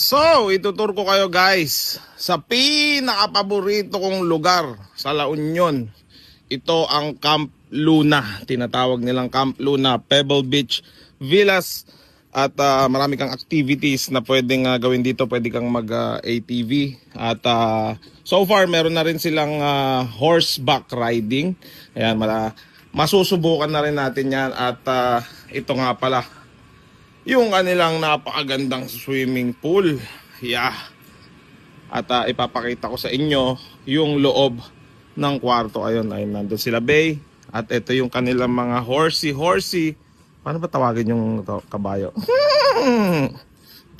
So, itutur ko kayo guys sa pinakapaborito kong lugar sa La Union. Ito ang Camp Luna. Tinatawag nilang Camp Luna, Pebble Beach Villas. At marami kang activities na pwedeng gawin dito. Pwede kang mag-ATV. At so far, meron na rin silang horseback riding. Ayan, masusubukan na rin natin yan. At ito nga pala, yung kanilang napakagandang swimming pool. Yeah. At ipapakita ko sa inyo yung loob ng kwarto. Ayun, nandun sila Bay. At ito yung kanilang mga horsey. Paano ba tawagin yung kabayo?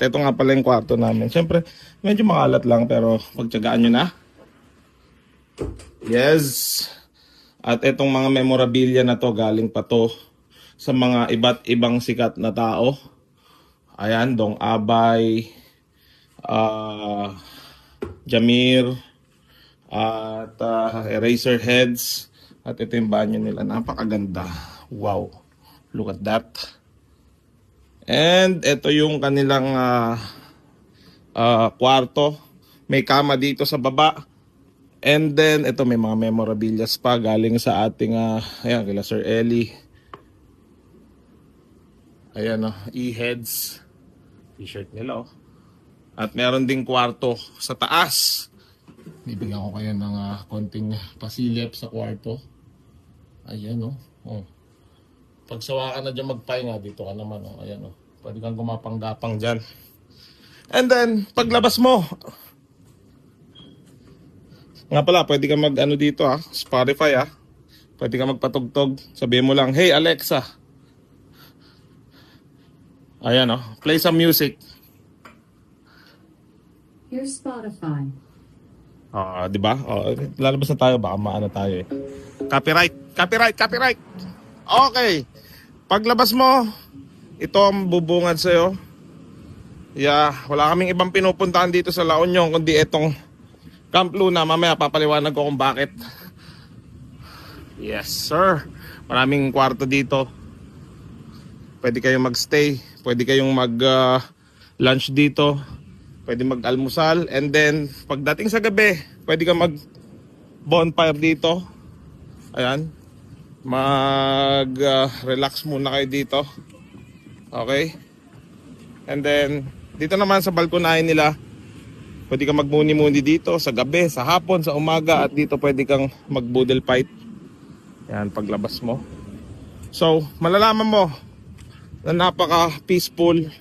Ito nga pala yung kwarto namin. Siyempre, medyo makalat lang pero pagtyagaan nyo na. Yes. At itong mga memorabilia na to, galing pa to sa mga iba't ibang sikat na tao. Ayan, Dong Abay, Jamir, at Eraserheads. At ito yung banyo nila. Napakaganda. Wow. Look at that. And ito yung kanilang kwarto. May kama dito sa baba. And then, ito may mga memorabilia pa galing sa ating, ayan, kila Sir Ellie. Ayan, E-heads. T-shirt nila, oh. At meron ding kwarto sa taas. Bibigyan ko kayo ng konting pasilip sa kwarto. Ayan, oh. Pag sawa ka na dyan magpahinga, dito ka naman, oh. Ayan, oh. Pwede kang gumapang-gapang dyan. And then, paglabas mo, nga pala, pwede kang mag-ano dito, Spotify, Pwede kang magpatugtog. Sabihin mo lang, hey Alexa. Ayan, play some music. Here's Spotify. Di ba? Lalabas na tayo, baka maano tayo eh. Copyright. Okay. Paglabas mo, ito ang bubungad sa'yo. Yeah, wala kaming ibang pinupuntahan dito sa La Union kundi itong Camp Luna. Mamaya papaliwanag ko kung bakit. Yes, sir. Maraming kwarto dito. Pwede kayong magstay, pwede kayong mag-lunch dito, pwede mag-almusal, and then pagdating sa gabi, pwede kang mag-bonfire dito. Ayan, mag-relax muna kayo dito. Okay? And then, dito naman sa balkonahin nila, pwede kang magmuni-muni dito sa gabi, sa hapon, sa umaga, at dito pwede kang mag-boodle fight. Ayan, paglabas mo. So, malalaman mo na napaka-peaceful